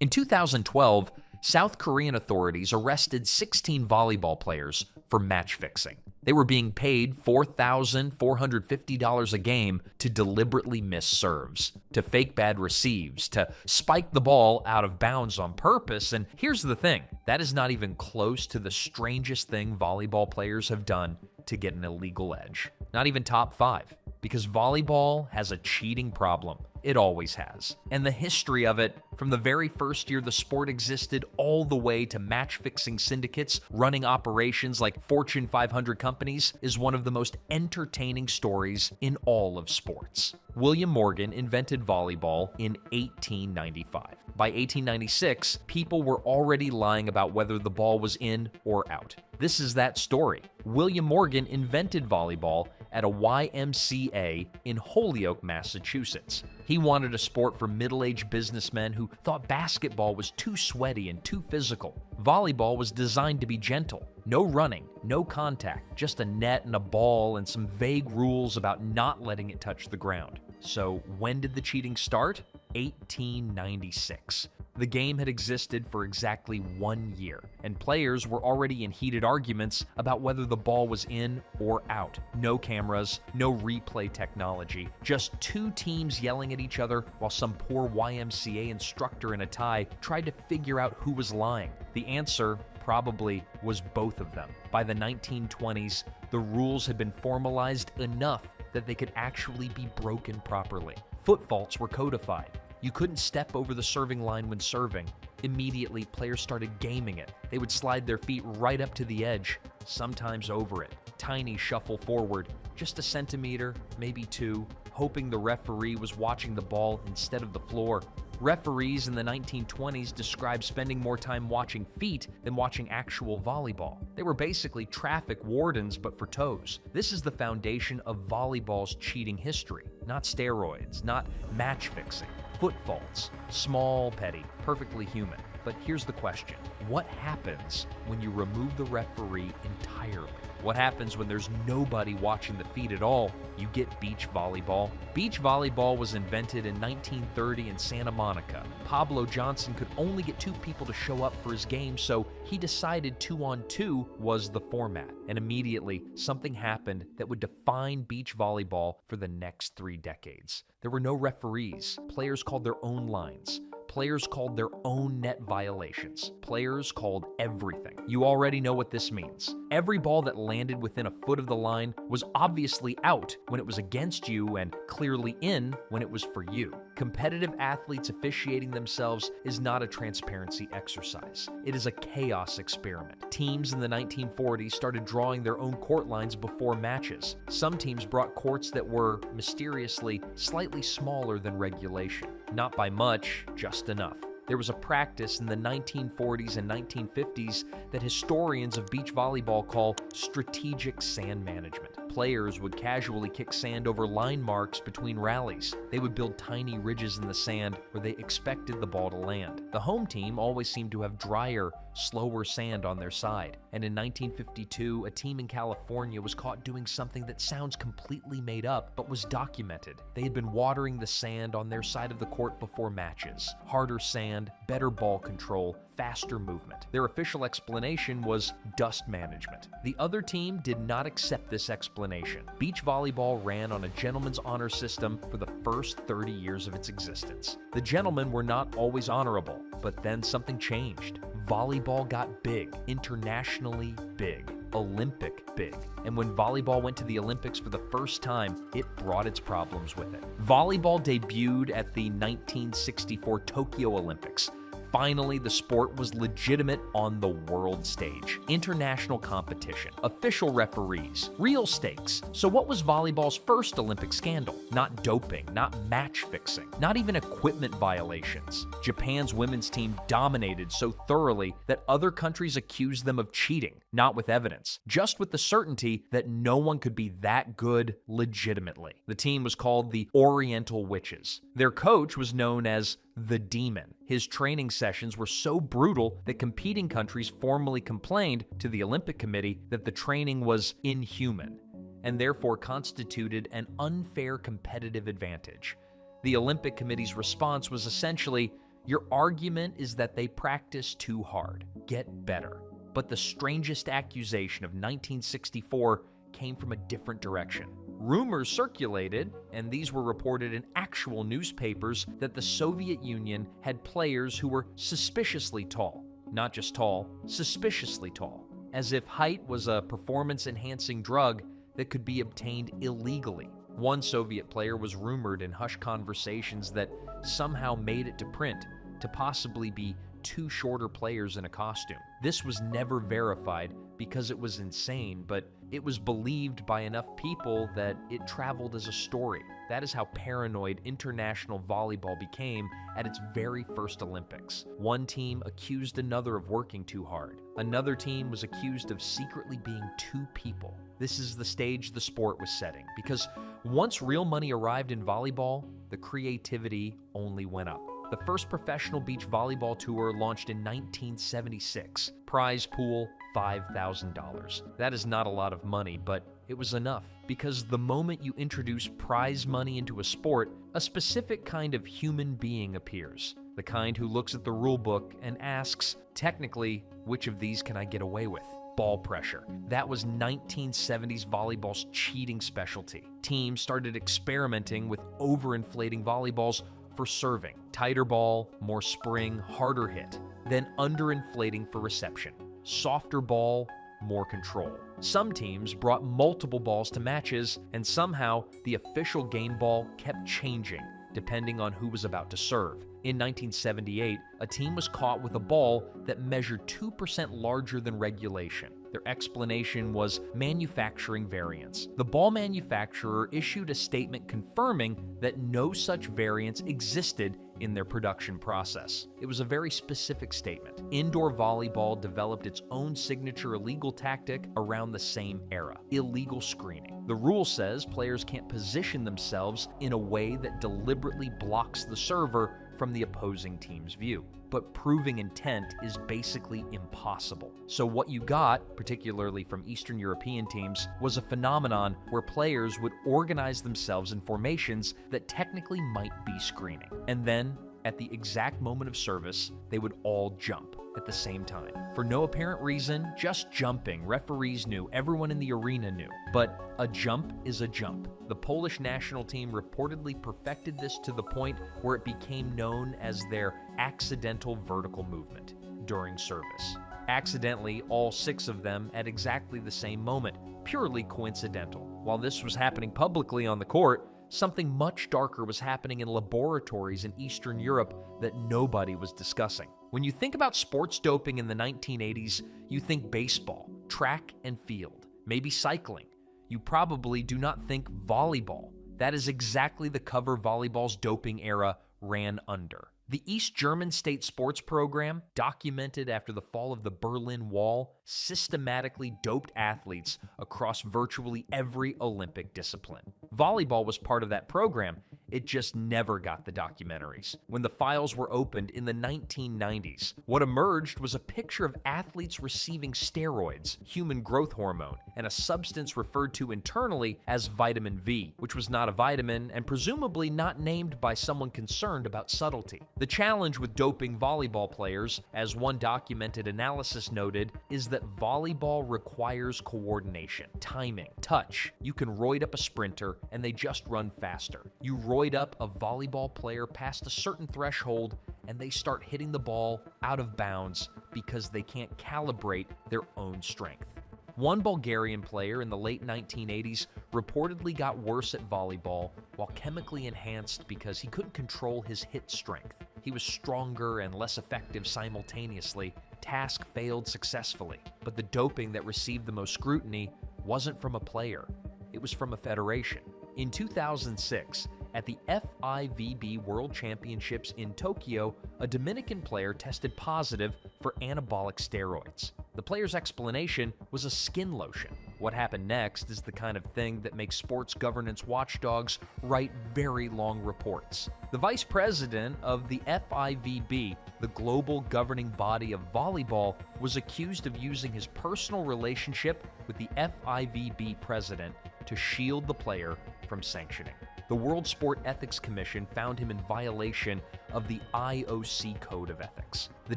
In 2012, South Korean authorities arrested 16 volleyball players for match fixing. They were being paid $4,450 a game to deliberately miss serves, to fake bad receives, to spike the ball out of bounds on purpose. And here's the thing, that is not even close to the strangest thing volleyball players have done to get an illegal edge. Not even top 5, because volleyball has a cheating problem. It always has. And the history of it, from the very first year the sport existed all the way to match-fixing syndicates running operations like Fortune 500 companies, is one of the most entertaining stories in all of sports. William Morgan invented volleyball in 1895. By 1896, people were already lying about whether the ball was in or out. This is that story. William Morgan invented volleyball at a YMCA in Holyoke, Massachusetts. He wanted a sport for middle-aged businessmen who thought basketball was too sweaty and too physical. Volleyball was designed to be gentle. No running, no contact, just a net and a ball and some vague rules about not letting it touch the ground. So when did the cheating start? 1896. The game had existed for exactly 1 year, and players were already in heated arguments about whether the ball was in or out. No cameras, no replay technology, just two teams yelling at each other while some poor YMCA instructor in a tie tried to figure out who was lying. The answer probably was both of them. By the 1920s, the rules had been formalized enough that they could actually be broken properly. Foot faults were codified. You couldn't step over the serving line when serving. Immediately, players started gaming it. They would slide their feet right up to the edge, sometimes over it. Tiny shuffle forward, just a centimeter, maybe 2, hoping the referee was watching the ball instead of the floor. Referees in the 1920s described spending more time watching feet than watching actual volleyball. They were basically traffic wardens, but for toes. This is the foundation of volleyball's cheating history. Not steroids, not match fixing. Foot faults. Small, petty, perfectly human. But here's the question. What happens when you remove the referee entirely? What happens when there's nobody watching the feet at all? You get beach volleyball. Beach volleyball was invented in 1930 in Santa Monica. Pablo Johnson could only get 2 people to show up for his game, so he decided 2-on-2 was the format. And immediately, something happened that would define beach volleyball for the next 3 decades. There were no referees. Players called their own lines. Players called their own net violations. Players called everything. You already know what this means. Every ball that landed within a foot of the line was obviously out when it was against you and clearly in when it was for you. Competitive athletes officiating themselves is not a transparency exercise. It is a chaos experiment. Teams in the 1940s started drawing their own court lines before matches. Some teams brought courts that were, mysteriously, slightly smaller than regulation. Not by much, just enough. There was a practice in the 1940s and 1950s that historians of beach volleyball call strategic sand management. Players would casually kick sand over line marks between rallies. They would build tiny ridges in the sand where they expected the ball to land. The home team always seemed to have drier, slower sand on their side. And in 1952, a team in California was caught doing something that sounds completely made up, but was documented. They had been watering the sand on their side of the court before matches. Harder sand, better ball control, faster movement. Their official explanation was dust management. The other team did not accept this explanation. Beach volleyball ran on a gentleman's honor system for the first 30 years of its existence. The gentlemen were not always honorable, but then something changed. Volleyball got big, internationally big, Olympic big. And when volleyball went to the Olympics for the first time, it brought its problems with it. Volleyball debuted at the 1964 Tokyo Olympics. Finally, the sport was legitimate on the world stage. International competition, official referees, real stakes. So what was volleyball's first Olympic scandal? Not doping, not match fixing, not even equipment violations. Japan's women's team dominated so thoroughly that other countries accused them of cheating, not with evidence, just with the certainty that no one could be that good legitimately. The team was called the Oriental Witches. Their coach was known as the Demon. His training sessions were so brutal that competing countries formally complained to the Olympic Committee that the training was inhuman and therefore constituted an unfair competitive advantage. The Olympic Committee's response was essentially, Your argument is that they practice too hard. Get better. But the strangest accusation of 1964 came from a different direction. Rumors circulated, and these were reported in actual newspapers, that the Soviet Union had players who were suspiciously tall. Not just tall, suspiciously tall. As if height was a performance-enhancing drug that could be obtained illegally. One Soviet player was rumored in hushed conversations that somehow made it to print to possibly be two shorter players in a costume. This was never verified because it was insane, but it was believed by enough people that it traveled as a story. That is how paranoid international volleyball became at its very first Olympics. One team accused another of working too hard. Another team was accused of secretly being two people. This is the stage the sport was setting, because once real money arrived in volleyball, the creativity only went up. The first professional beach volleyball tour launched in 1976. Prize pool, $5,000. That is not a lot of money, but it was enough, because the moment you introduce prize money into a sport, a specific kind of human being appears. The kind who looks at the rule book and asks, technically, which of these can I get away with? Ball pressure. That was 1970s volleyball's cheating specialty. Teams started experimenting with overinflating volleyballs for serving. Tighter ball, more spring, harder hit. Then underinflating for reception. Softer ball, more control. Some teams brought multiple balls to matches, and somehow the official game ball kept changing depending on who was about to serve. In 1978, a team was caught with a ball that measured 2% larger than regulation. Their explanation was manufacturing variance. The ball manufacturer issued a statement confirming that no such variance existed in their production process. It was a very specific statement. Indoor volleyball developed its own signature illegal tactic around the same era: illegal screening. The rule says players can't position themselves in a way that deliberately blocks the server from the opposing team's view. But proving intent is basically impossible. So what you got, particularly from Eastern European teams, was a phenomenon where players would organize themselves in formations that technically might be screening. And then, at the exact moment of service, they would all jump at the same time. For no apparent reason, just jumping. Referees knew, everyone in the arena knew. But a jump is a jump. The Polish national team reportedly perfected this to the point where it became known as their accidental vertical movement during service. Accidentally, all 6 of them at exactly the same moment, purely coincidental. While this was happening publicly on the court, something much darker was happening in laboratories in Eastern Europe that nobody was discussing. When you think about sports doping in the 1980s, you think baseball, track and field, maybe cycling. You probably do not think volleyball. That is exactly the cover volleyball's doping era ran under. The East German state sports program, documented after the fall of the Berlin Wall, systematically doped athletes across virtually every Olympic discipline. Volleyball was part of that program. It just never got the documentaries. When the files were opened in the 1990s, what emerged was a picture of athletes receiving steroids, human growth hormone, and a substance referred to internally as vitamin V, which was not a vitamin and presumably not named by someone concerned about subtlety. The challenge with doping volleyball players, as one documented analysis noted, is that volleyball requires coordination, timing, touch. You can roid up a sprinter and they just run faster. You roid up a volleyball player past a certain threshold and they start hitting the ball out of bounds because they can't calibrate their own strength. One Bulgarian player in the late 1980s reportedly got worse at volleyball while chemically enhanced because he couldn't control his hit strength. He was stronger and less effective simultaneously. Task failed successfully, but the doping that received the most scrutiny wasn't from a player. It was from a federation. In 2006, at the FIVB World Championships in Tokyo, a Dominican player tested positive for anabolic steroids. The player's explanation was a skin lotion. What happened next is the kind of thing that makes sports governance watchdogs write very long reports. The vice president of the FIVB, the global governing body of volleyball, was accused of using his personal relationship with the FIVB president to shield the player from sanctioning. The World Sport Ethics Commission found him in violation of the IOC Code of Ethics. The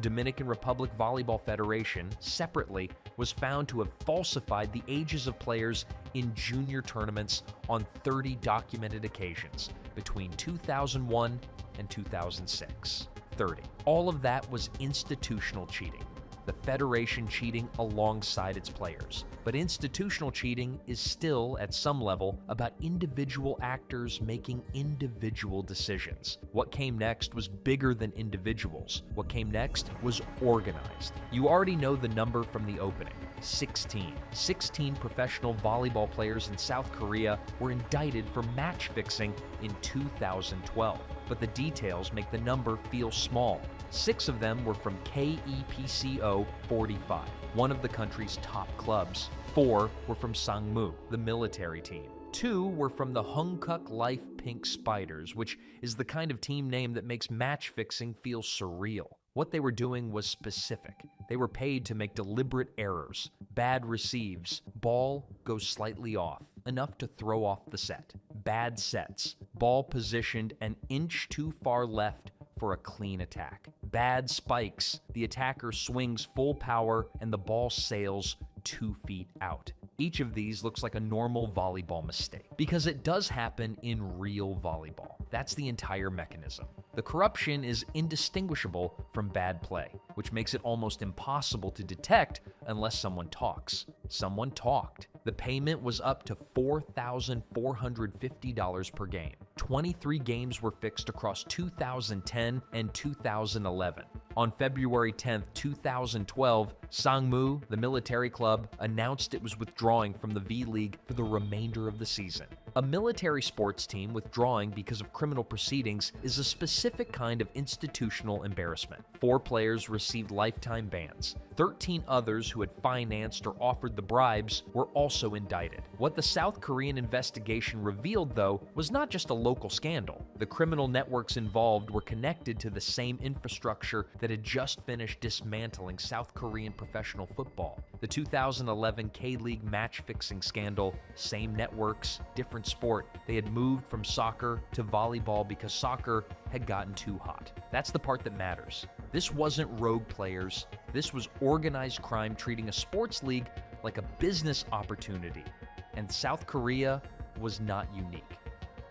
Dominican Republic Volleyball Federation, separately, was found to have falsified the ages of players in junior tournaments on 30 documented occasions between 2001 and 2006. 30. All of that was institutional cheating. The federation cheating alongside its players. But institutional cheating is still, at some level, about individual actors making individual decisions. What came next was bigger than individuals. What came next was organized. You already know the number from the opening. 16. 16 professional volleyball players in South Korea were indicted for match fixing in 2012. But the details make the number feel small. 6 of them were from KEPCO 45, one of the country's top clubs. 4 were from Sangmu, the military team. 2 were from the Hungkook Life Pink Spiders, which is the kind of team name that makes match fixing feel surreal. What they were doing was specific. They were paid to make deliberate errors, bad receives, ball goes slightly off, enough to throw off the set, bad sets, ball positioned an inch too far left for a clean attack, bad spikes, the attacker swings full power and the ball sails 2 feet out. Each of these looks like a normal volleyball mistake, because it does happen in real volleyball. That's the entire mechanism. The corruption is indistinguishable from bad play, which makes it almost impossible to detect unless someone talks. Someone talked. The payment was up to $4,450 per game. 23 games were fixed across 2010 and 2011. On February 10, 2012, Sangmu, the military club, announced it was withdrawing from the V-League for the remainder of the season. A military sports team withdrawing because of criminal proceedings is a specific kind of institutional embarrassment. 4 players received lifetime bans. 13 others who had financed or offered the bribes were also indicted. What the South Korean investigation revealed, though, was not just a local scandal. The criminal networks involved were connected to the same infrastructure that had just finished dismantling South Korean professional football. The 2011 K-League match-fixing scandal, same networks, different sport. They had moved from soccer to volleyball because soccer had gotten too hot. That's the part that matters. This wasn't rogue players. This was organized crime treating a sports league like a business opportunity. And South Korea was not unique.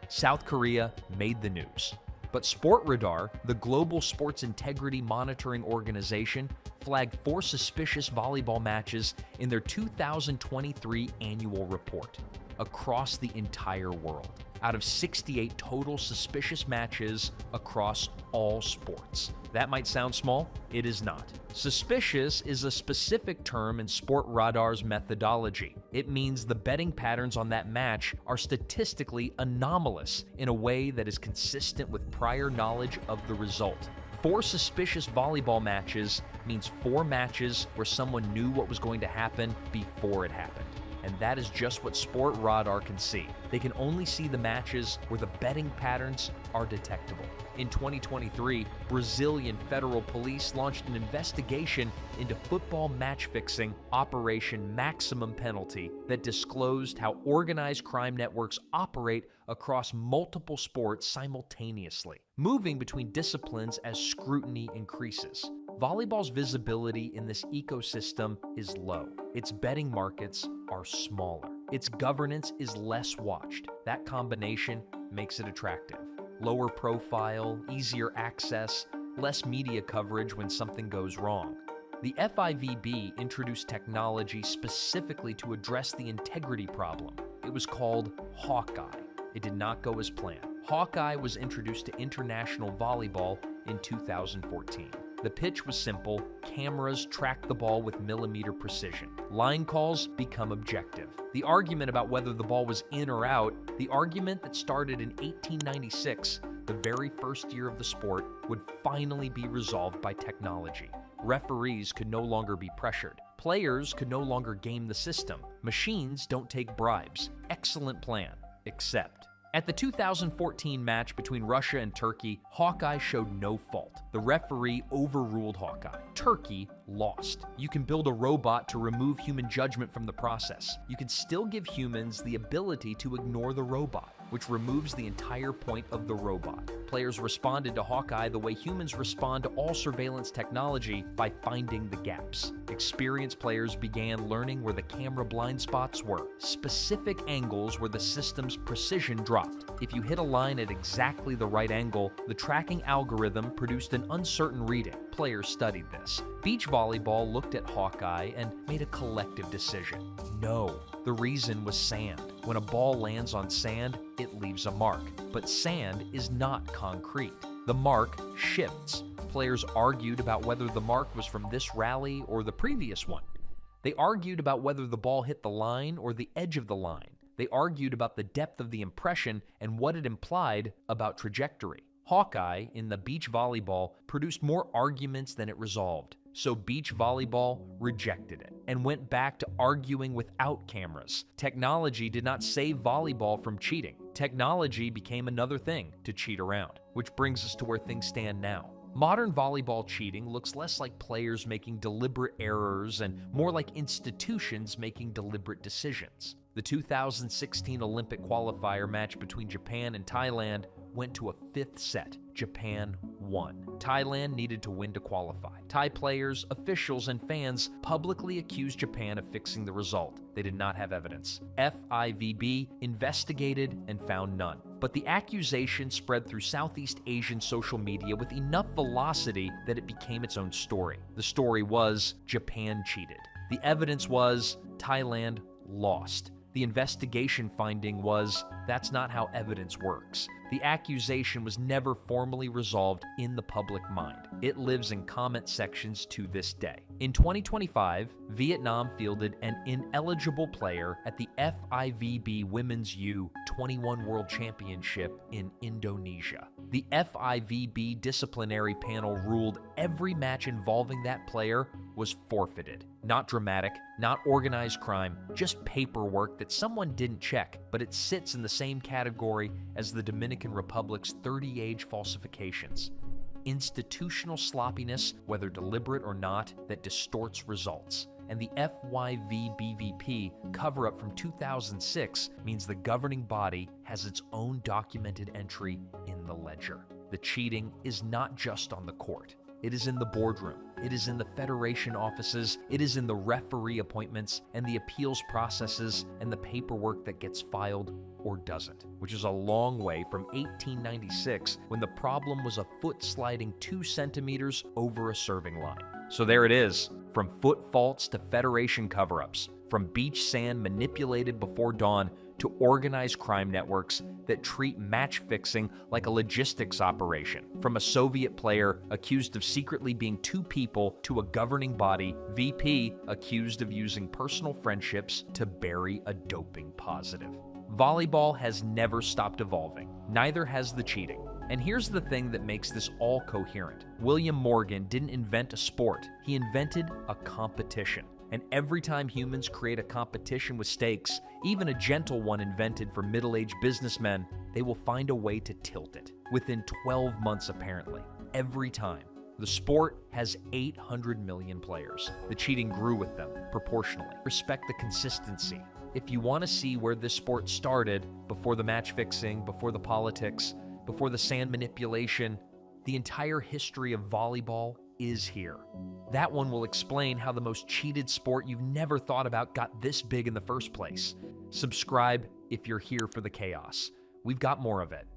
South Korea made the news. But SportRadar, the global sports integrity monitoring organization, flagged 4 suspicious volleyball matches in their 2023 annual report across the entire world. Out of 68 total suspicious matches across all sports. That might sound small, it is not. Suspicious is a specific term in SportRadar's methodology. It means the betting patterns on that match are statistically anomalous in a way that is consistent with prior knowledge of the result. 4 suspicious volleyball matches means 4 matches where someone knew what was going to happen before it happened. And that is just what SportRadar can see. They can only see the matches where the betting patterns are detectable. In 2023, Brazilian federal police launched an investigation into football match fixing Operation Maximum Penalty that disclosed how organized crime networks operate across multiple sports simultaneously, moving between disciplines as scrutiny increases. Volleyball's visibility in this ecosystem is low. Its betting markets are smaller. Its governance is less watched. That combination makes it attractive. Lower profile, easier access, less media coverage when something goes wrong. The FIVB introduced technology specifically to address the integrity problem. It was called Hawkeye. It did not go as planned. Hawkeye was introduced to international volleyball in 2014. The pitch was simple. Cameras track the ball with millimeter precision. Line calls become objective. The argument about whether the ball was in or out, the argument that started in 1896, the very first year of the sport, would finally be resolved by technology. Referees could no longer be pressured. Players could no longer game the system. Machines don't take bribes. Excellent plan, except at the 2014 match between Russia and Turkey, Hawkeye showed no fault. The referee overruled Hawkeye. Turkey lost. You can build a robot to remove human judgment from the process. You can still give humans the ability to ignore the robot. which removes the entire point of the robot. Players responded to Hawkeye the way humans respond to all surveillance technology, by finding the gaps. Experienced players began learning where the camera blind spots were, specific angles where the system's precision dropped. If you hit a line at exactly the right angle, the tracking algorithm produced an uncertain reading. Players studied this. Beach volleyball looked at Hawkeye and made a collective decision. No, the reason was sand. When a ball lands on sand, it leaves a mark. But sand is not concrete. The mark shifts. Players argued about whether the mark was from this rally or the previous one. They argued about whether the ball hit the line or the edge of the line. They argued about the depth of the impression and what it implied about trajectory. Hawkeye, in the beach volleyball, produced more arguments than it resolved. So beach volleyball rejected it and went back to arguing without cameras. Technology did not save volleyball from cheating. Technology became another thing to cheat around, which brings us to where things stand now. Modern volleyball cheating looks less like players making deliberate errors and more like institutions making deliberate decisions. The 2016 Olympic qualifier match between Japan and Thailand went to a fifth set. Japan won. Thailand needed to win to qualify. Thai players, officials, and fans publicly accused Japan of fixing the result. They did not have evidence. FIVB investigated and found none. But the accusation spread through Southeast Asian social media with enough velocity that it became its own story. The story was Japan cheated. The evidence was Thailand lost. The investigation finding was that's not how evidence works. The accusation was never formally resolved in the public mind. It lives in comment sections to this day. In 2025, Vietnam fielded an ineligible player at the FIVB Women's U21 World Championship in Indonesia. The FIVB disciplinary panel ruled every match involving that player was forfeited. Not dramatic, not organized crime, just paperwork that someone didn't check, but it sits in the same category as the Dominican Republic's 30-age falsifications. Institutional sloppiness, whether deliberate or not, that distorts results. And the FYVBVP cover-up from 2006 means the governing body has its own documented entry in the ledger. The cheating is not just on the court. It is in the boardroom. It is in the federation offices. It is in the referee appointments and the appeals processes and the paperwork that gets filed or doesn't, which is a long way from 1896 when the problem was a foot sliding 2 centimeters over a serving line. So there it is, from foot faults to federation cover-ups, from beach sand manipulated before dawn to organized crime networks that treat match fixing like a logistics operation. From a Soviet player accused of secretly being 2 people to a governing body VP accused of using personal friendships to bury a doping positive. Volleyball has never stopped evolving. Neither has the cheating. And here's the thing that makes this all coherent. William Morgan didn't invent a sport. He invented a competition. And every time humans create a competition with stakes, even a gentle one invented for middle-aged businessmen, they will find a way to tilt it. Within 12 months, apparently. Every time. The sport has 800 million players. The cheating grew with them, proportionally. Respect the consistency. If you want to see where this sport started, before the match fixing, before the politics, before the sand manipulation, the entire history of volleyball is here. That one will explain how the most cheated sport you've never thought about got this big in the first place. Subscribe if you're here for the chaos. We've got more of it.